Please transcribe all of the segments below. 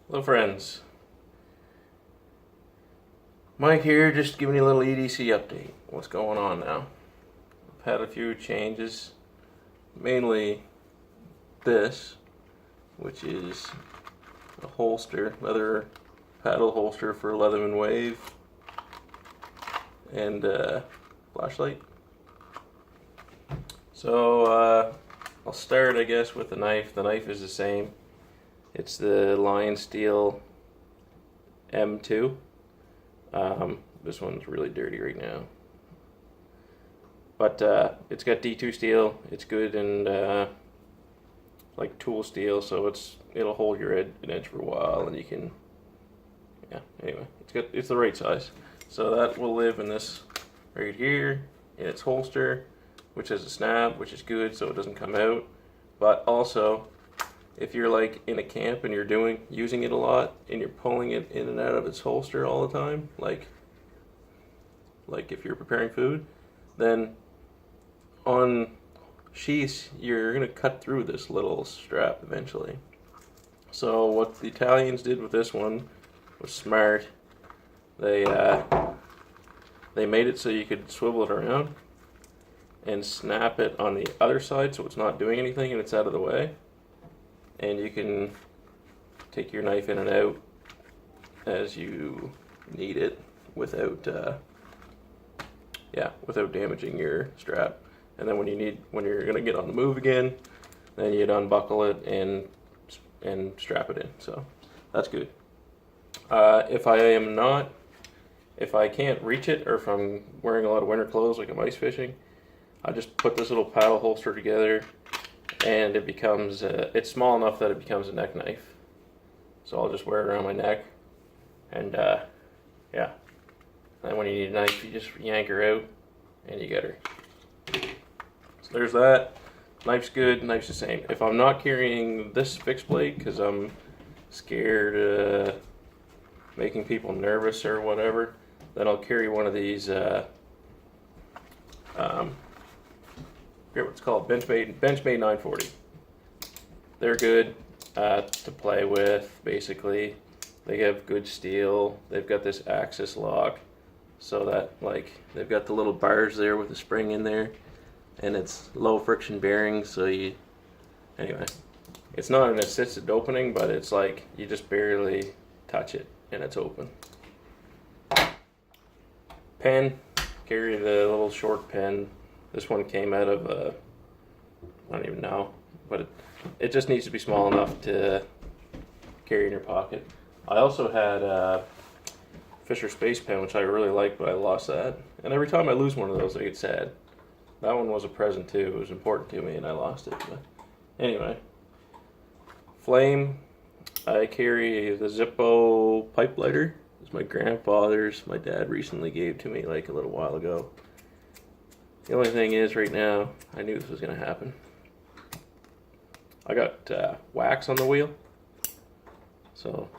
Hello friends, Mike here, just giving you a little EDC update. What's going on now? I've had a few changes, mainly this, which is a holster, leather paddle holster for Leatherman Wave, and flashlight. So I'll start, I guess, with the knife. The knife is the same. It's the Lion Steel M2. This one's really dirty right now, but it's got D2 steel. It's good and like tool steel, so it'll hold your an edge for a while, and you can, yeah. Anyway, it's the right size, so that will live in this right here in its holster, which has a snap, which is good, so it doesn't come out. But also, if you're like in a camp and you're using it a lot and you're pulling it in and out of its holster all the time, like if you're preparing food, then on sheaths you're gonna cut through this little strap eventually. So what the Italians did with this one was smart. They made it so you could swivel it around and snap it on the other side so it's not doing anything and it's out of the way. And you can take your knife in and out as you need it without damaging your strap. And then when you're gonna get on the move again, then you'd unbuckle it and strap it in. So that's good. If I can't reach it, or if I'm wearing a lot of winter clothes like I'm ice fishing, I just put this little paddle holster together, and it becomes it's small enough that it becomes a neck knife. So I'll just wear it around my neck, and yeah. And when you need a knife, you just yank her out, and you get her. So there's that. Knife's good. Knife's the same. If I'm not carrying this fixed blade because I'm scared making people nervous or whatever, then I'll carry one of these. I forget what it's called. Benchmade 940. They're good to play with. Basically, they have good steel. They've got this axis lock, so that they've got the little bars there with the spring in there, and it's low friction bearings. So anyway, it's not an assisted opening, but it's like you just barely touch it and it's open. Pen, carry the little short pen. This one came out of I don't even know, but it just needs to be small enough to carry in your pocket. I also had a Fisher Space Pen, which I really liked, but I lost that. And every time I lose one of those, I get sad. That one was a present too. It was important to me, and I lost it. But anyway, flame. I carry the Zippo pipe lighter. It's my grandfather's. My dad recently gave to me like a little while ago. The only thing is, right now, I knew this was going to happen. I got wax on the wheel, so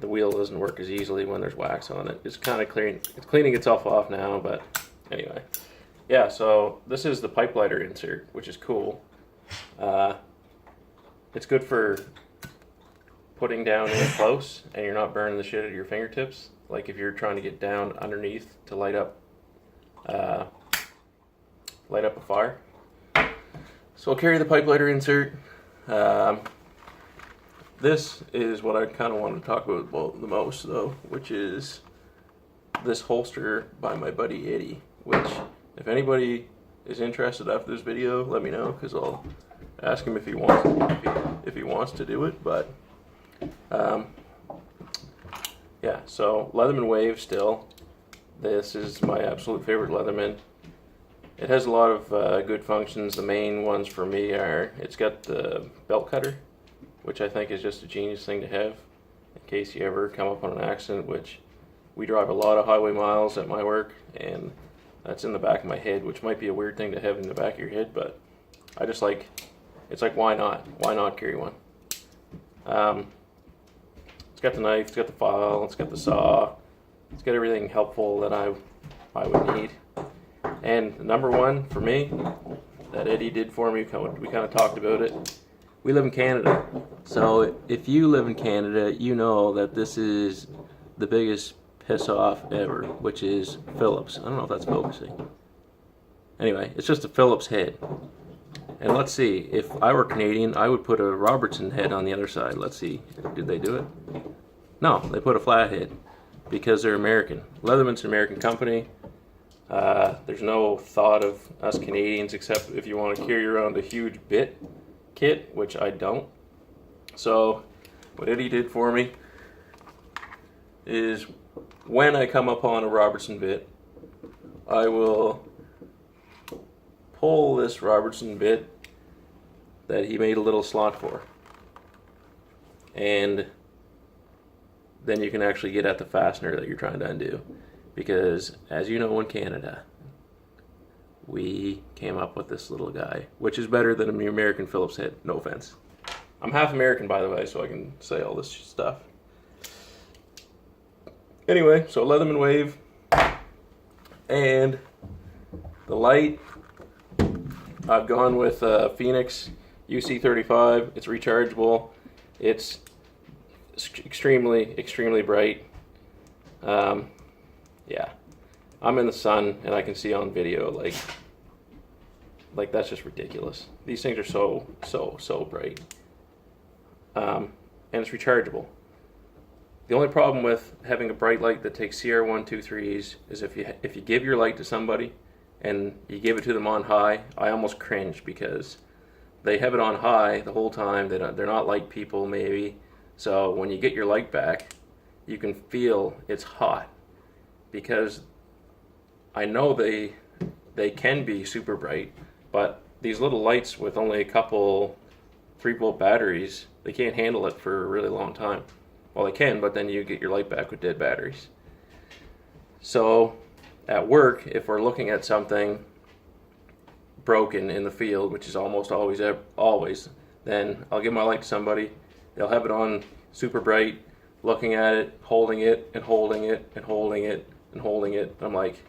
the wheel doesn't work as easily when there's wax on it. It's kind of cleaning itself off now, but anyway. Yeah, so this is the pipe lighter insert, which is cool. It's good for putting down in close, and you're not burning the shit out of your fingertips. Like if you're trying to get down underneath to light up a fire. So I'll carry the pipe lighter insert. This is what I kind of want to talk about the most, though, which is this holster by my buddy Eddy. Which, if anybody is interested after this video, let me know, because I'll ask him if he wants to do it. But yeah, so Leatherman Wave still. This is my absolute favorite Leatherman. It has a lot of good functions. The main ones for me are, it's got the belt cutter, which I think is just a genius thing to have in case you ever come up on an accident, which we drive a lot of highway miles at my work, and that's in the back of my head, which might be a weird thing to have in the back of your head, but I just like, it's like, why not? Why not carry one? It's got the knife, it's got the file, it's got the saw, it's got everything helpful that I would need. And number one for me that Eddy did for me, we kind of talked about it, we live in Canada. So if you live in Canada, you know that this is the biggest piss off ever, which is Phillips. I don't know if that's focusing. Anyway, it's just a Phillips head. And let's see, if I were Canadian, I would put a Robertson head on the other side. Let's see, did they do it? No, they put a flat head because they're American. Leatherman's an American company. There's no thought of us Canadians except if you want to carry around a huge bit kit, which I don't. So what Eddy did for me is when I come upon a Robertson bit, I will pull this Robertson bit that he made a little slot for, and then you can actually get at the fastener that you're trying to undo, because as you know, in Canada we came up with this little guy, which is better than an American Phillips head. No offense, I'm half American, by the way, so I can say all this stuff. Anyway, so Leatherman wave, and the light, I've gone with Phoenix UC35. It's rechargeable. It's extremely bright. Yeah, I'm in the sun and I can see on video like that's just ridiculous. These things are so bright, and it's rechargeable. The only problem with having a bright light that takes CR123s is if you give your light to somebody and you give it to them on high, I almost cringe because they have it on high the whole time. They're not light people maybe. So when you get your light back, you can feel it's hot, because I know they can be super bright, but these little lights with only a couple 3-volt batteries, they can't handle it for a really long time. Well, they can, but then you get your light back with dead batteries. So at work, if we're looking at something broken in the field, which is almost always, then I'll give my light to somebody. They'll have it on super bright, looking at it, holding it, and holding it, and holding it, and holding it. I'm like,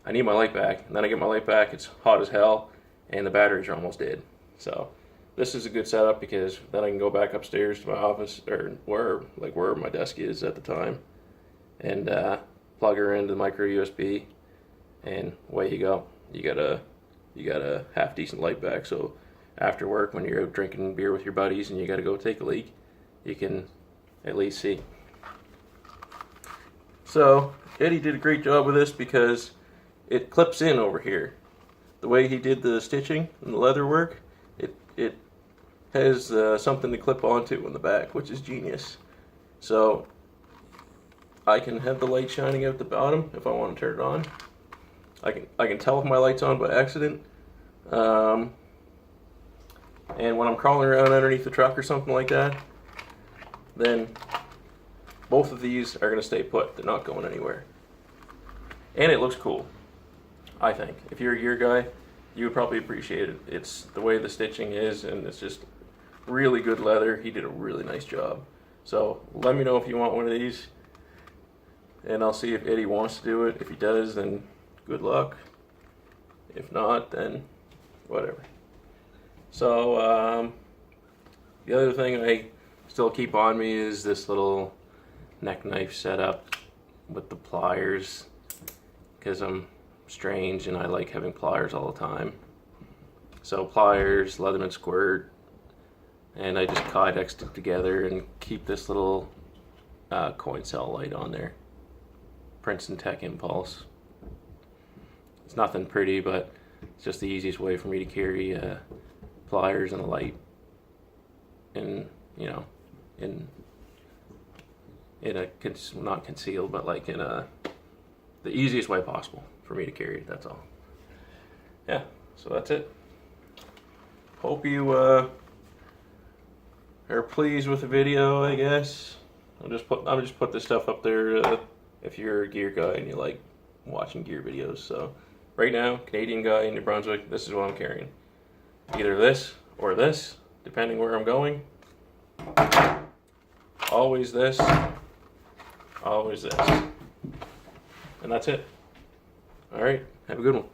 I need my light back. And then I get my light back, it's hot as hell, and the batteries are almost dead. So this is a good setup, because then I can go back upstairs to my office, or where my desk is at the time, and plug her into the micro USB, and away you go. You got a half decent light back. So after work, when you're out drinking beer with your buddies and you got to go take a leak, you can at least see. So Eddy did a great job with this because it clips in over here. The way he did the stitching and the leather work, it has something to clip onto in the back, which is genius. So I can have the light shining out the bottom if I want to turn it on. I can tell if my light's on by accident. And when I'm crawling around underneath the truck or something like that, then both of these are going to stay put. They're not going anywhere. And it looks cool, I think. If you're a gear guy, you would probably appreciate it. It's the way the stitching is, and it's just really good leather. He did a really nice job. So let me know if you want one of these, and I'll see if Eddy wants to do it. If he does, then good luck. If not, then whatever. So the other thing I still keep on me is this little neck knife setup with the pliers, because I'm strange and I like having pliers all the time. So pliers, Leatherman squirt, and I just Kydex it together and keep this little coin cell light on there. Princeton Tech Impulse. It's nothing pretty, but it's just the easiest way for me to carry pliers and a light, in a not concealed, but like in the easiest way possible for me to carry it. That's all. Yeah, so that's it. Hope you are pleased with the video, I guess. I'm just put this stuff up there if you're a gear guy and you like watching gear videos. So right now, Canadian guy in New Brunswick, this is what I'm carrying. Either this or this, depending where I'm going. Always this, always this. And that's it. Alright, have a good one.